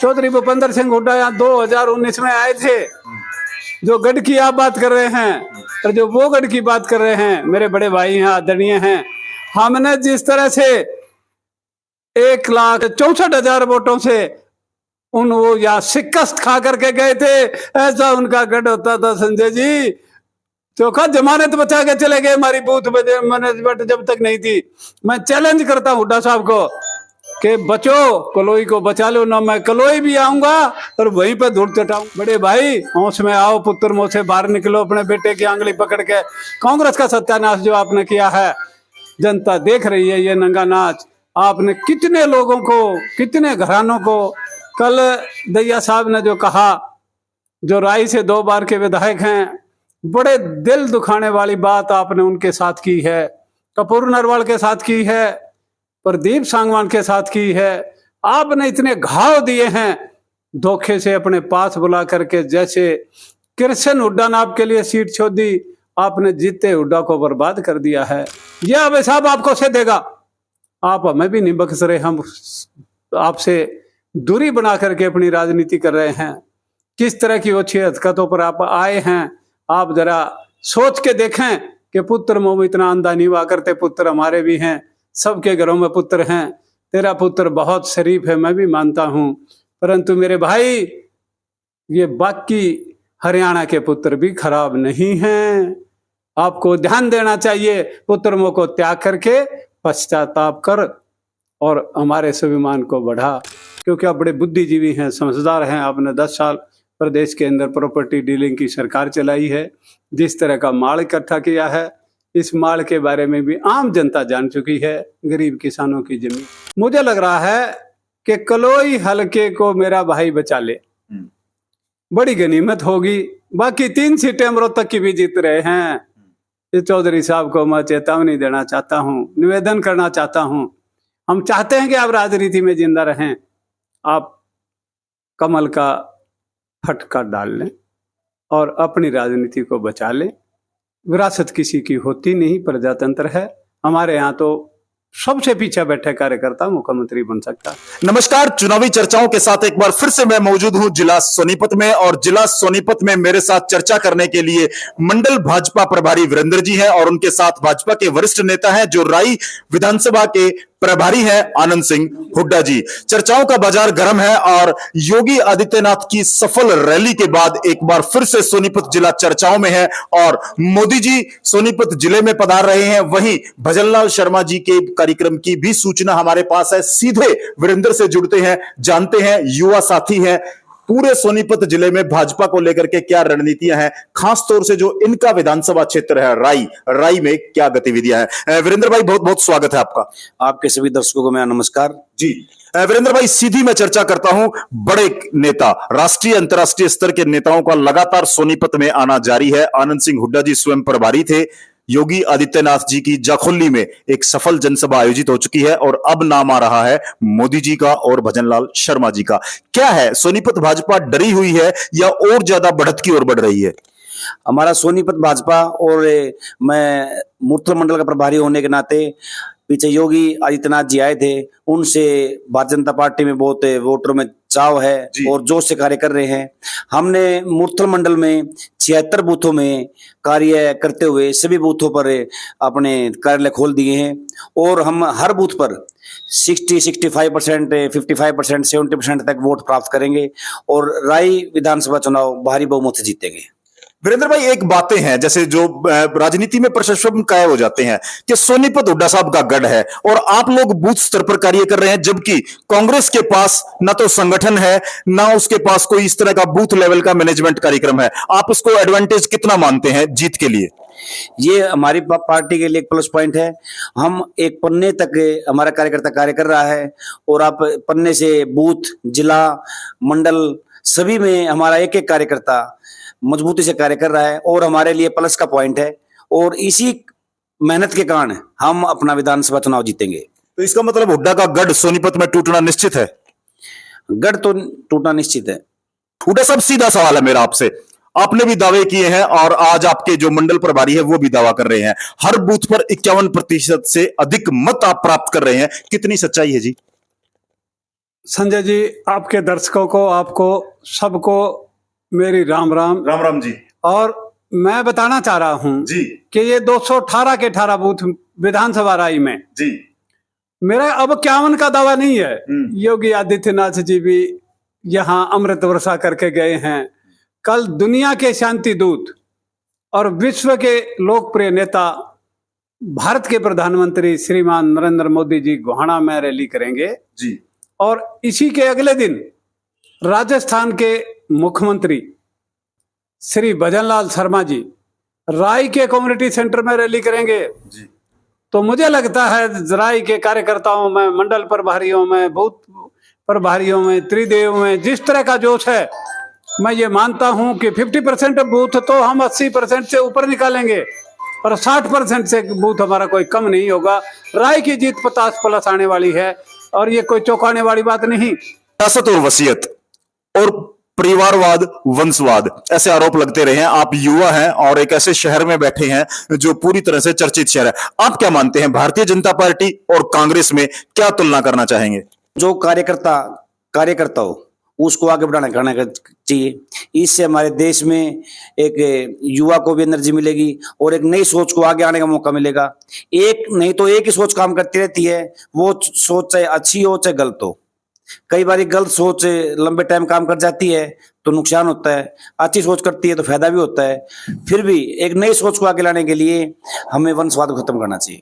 चौधरी भूपेंद्र सिंह हुड्डा यहाँ 2019 में आए थे। जो गढ़ की आप बात कर रहे हैं और जो वो गढ़ की बात कर रहे हैं, मेरे बड़े भाई हैं, आदरणीय हैं। हमने जिस तरह से 1,64,000 वोटों से वो या शिकस्त खा करके गए थे, ऐसा उनका गढ़ होता था संजय जी। चोखा जमानत बचा के चले गए हमारी बूथ मैनेजमेंट जब तक नहीं थी। मैं चैलेंज करता हूँ हुड्डा साहब को कि बचो, कलोई को बचा लो ना। मैं कलोई भी आऊंगा और वहीं पे धूल चटाऊं। बड़े भाई होश में आओ, पुत्र मुंह से बाहर निकलो। अपने बेटे की आंगली पकड़ के कांग्रेस का सत्यानाश जो आपने किया है, जनता देख रही है ये नंगा नाच। आपने कितने लोगों को, कितने घरानों को, कल दैया साहब ने जो कहा, जो राई से 2 बार के विधायक हैं, बड़े दिल दुखाने वाली बात आपने उनके साथ की है। कपूर नरवाल के साथ की है, प्रदीप सांगवान के साथ की है। आपने इतने घाव दिए हैं धोखे से अपने पास बुला करके। जैसे कृष्ण हुड्डा ने आपके लिए सीट छोड़ी, आपने जीते हुड्डा को बर्बाद कर दिया है। यह अब साहब आपको से देगा। आप हमें भी नहीं बख्श रहे, हम आपसे दूरी बना करके अपनी राजनीति कर रहे हैं। किस तरह की ओछी हरकतों पर आप आए हैं, आप जरा सोच के देखें कि पुत्र मोह में इतना अंधा नहीं हुआ करते। पुत्र हमारे भी हैं, सबके घरों में पुत्र हैं। तेरा पुत्र बहुत शरीफ है, मैं भी मानता हूं, परंतु मेरे भाई ये बाकी हरियाणा के पुत्र भी खराब नहीं हैं। आपको ध्यान देना चाहिए। पुत्र मोह को त्याग करके पश्चाताप कर और हमारे स्वाभिमान को बढ़ा, क्योंकि आप बड़े बुद्धिजीवी हैं, समझदार हैं। आपने 10 साल प्रदेश के अंदर प्रॉपर्टी डीलिंग की सरकार चलाई है। जिस तरह का माल इकट्ठा किया है, इस माल के बारे में भी आम जनता जान चुकी है। गरीब किसानों की जमीन, मुझे लग रहा है कि कलोई हलके को मेरा भाई बचा ले, बड़ी गनीमत होगी। बाकी 3 सीटें अमरोहतक की भी जीत रहे हैं। ये चौधरी साहब को मैं चेतावनी देना चाहता हूँ, निवेदन करना चाहता हूँ। हम चाहते हैं कि आप राजनीति में जिंदा रहें। आप कमल का फटका डाल लें और अपनी राजनीति को बचा लें। विरासत किसी की होती नहीं, प्रजातंत्र है। हमारे यहाँ तो सबसे पीछे बैठे कार्यकर्ता मुख्यमंत्री बन सकता है। नमस्कार, चुनावी चर्चाओं के साथ एक बार फिर से मैं मौजूद हूं जिला सोनीपत में, और जिला सोनीपत में मेरे साथ चर्चा करने के लिए मंडल भाजपा प्रभारी वीरेंद्र जी हैं और उनके साथ भाजपा के वरिष्ठ नेता हैं जो राई विधानसभा के प्रभारी हैं आनंद सिंह हुड्डा जी। चर्चाओं का बाजार गर्म है और योगी आदित्यनाथ की सफल रैली के बाद एक बार फिर से सोनीपत जिला चर्चाओं में है और मोदी जी सोनीपत जिले में पधार रहे हैं। वहीं भजनलाल शर्मा जी के कार्यक्रम की भी सूचना हमारे पास है। सीधे वीरेंद्र से जुड़ते हैं, जानते हैं, युवा साथी हैं। पूरे सोनीपत जिले में भाजपा को लेकर के क्या रणनीतियां हैं, खास तौर से जो इनका विधानसभा क्षेत्र है राई में क्या गतिविधियां हैं। वीरेंद्र भाई, बहुत बहुत स्वागत है आपका। आपके सभी दर्शकों को मेरा नमस्कार जी। वीरेंद्र भाई, सीधी मैं चर्चा करता हूं। बड़े नेता, राष्ट्रीय अंतर्राष्ट्रीय स्तर के नेताओं का लगातार सोनीपत में आना जारी है। आनंद सिंह हुड्डा जी स्वयं प्रभारी थे। योगी आदित्यनाथ जी की जाखोली में एक सफल जनसभा आयोजित हो चुकी है और अब नाम आ रहा है मोदी जी का और भजनलाल शर्मा जी का। क्या है, सोनीपत भाजपा डरी हुई है या और ज्यादा बढ़त की ओर बढ़ रही है? हमारा सोनीपत भाजपा, और मैं मूर्थ मंडल का प्रभारी होने के नाते, पीछे योगी आदित्यनाथ जी आए थे, उनसे भारतीय जनता पार्टी में बहुत वोटरों में चाव है और जोश से कार्य कर रहे हैं। हमने मूर्थल मंडल में 76 बूथों में कार्य करते हुए सभी बूथों पर अपने कार्यालय खोल दिए हैं और हम हर बूथ पर 65%, 55%, 70% तक वोट प्राप्त करेंगे और राई विधानसभा चुनाव भारी बहुमत से जीतेंगे। वीरेंद्र भाई, एक बातें हैं जैसे जो राजनीति में प्रशंसक कायम हो जाते हैं कि सोनीपत हुड्डा साहब का गढ़ है और आप लोग बूथ स्तर पर कार्य कर रहे हैं, जबकि कांग्रेस के पास ना तो संगठन है, ना उसके पास कोई इस तरह का बूथ लेवल का मैनेजमेंट कार्यक्रम है। आप उसको एडवांटेज कितना मानते हैं जीत के लिए? ये हमारी पार्टी के लिए एक प्लस पॉइंट है। हम एक पन्ने तक हमारा कार्यकर्ता कार्य कर रहा है और आप पन्ने से बूथ, जिला, मंडल सभी में हमारा एक एक कार्यकर्ता मजबूती से कार्य कर रहा है और हमारे लिए प्लस का पॉइंट है और इसी मेहनत के कारण हम अपना विधानसभा चुनाव जीतेंगे। तो इसका मतलब हुड्डा का गढ़ सोनीपत में टूटना निश्चित है? गढ़ तो टूटना निश्चित है। हुड्डा साहब, सीधा सवाल है मेरा आपसे। आपने भी दावे किए हैं और आज आपके जो मंडल प्रभारी है वो भी दावा कर रहे हैं, हर बूथ पर 51% से अधिक मत आप प्राप्त कर रहे हैं। कितनी सच्चाई है जी? संजय जी, आपके दर्शकों को, आपको सबको मेरी राम राम। राम राम जी। और मैं बताना चाह रहा हूं जी कि ये 218 के 18 बूथ विधानसभा राय में जी। मेरा अब 51 का दावा नहीं है। योगी आदित्यनाथ जी भी यहाँ अमृत वर्षा करके गए हैं। कल दुनिया के शांति दूत और विश्व के लोकप्रिय नेता भारत के प्रधानमंत्री श्रीमान नरेंद्र मोदी जी गोहाना में रैली करेंगे जी। और इसी के अगले दिन राजस्थान के मुख्यमंत्री श्री भजनलाल शर्मा जी राय के कम्युनिटी सेंटर में रैली करेंगे जी। तो मुझे लगता है राय के कार्यकर्ताओं में, मंडल प्रभारियों में, बूथ प्रभारियों में, त्रिदेव में जिस तरह का जोश है, मैं ये मानता हूं कि 50% बूथ तो हम 80% से ऊपर निकालेंगे और 60% से बूथ हमारा कोई कम नहीं होगा। राय की जीत 50+ आने वाली है और ये कोई चौंकाने वाली बात नहीं। सियासत और वसीयत और परिवारवाद, वंशवाद, ऐसे आरोप लगते रहे हैं। आप युवा हैं और एक ऐसे शहर में बैठे हैं जो पूरी तरह से चर्चित शहर है। आप क्या मानते हैं, भारतीय जनता पार्टी और कांग्रेस में क्या तुलना करना चाहेंगे? जो कार्यकर्ता हो उसको आगे बढ़ाना करना चाहिए। इससे हमारे देश में एक युवा को भी एनर्जी मिलेगी और एक नई सोच को आगे आने का मौका मिलेगा। एक नहीं तो एक ही सोच काम करती रहती है, वो सोच चाहे अच्छी हो चाहे गलत हो। कई बार गलत सोच लंबे टाइम काम कर जाती है तो नुकसान होता है, अच्छी सोच करती है तो फायदा भी होता है। फिर भी एक नई सोच को आगे लाने के लिए हमें वंशवाद को खत्म करना चाहिए।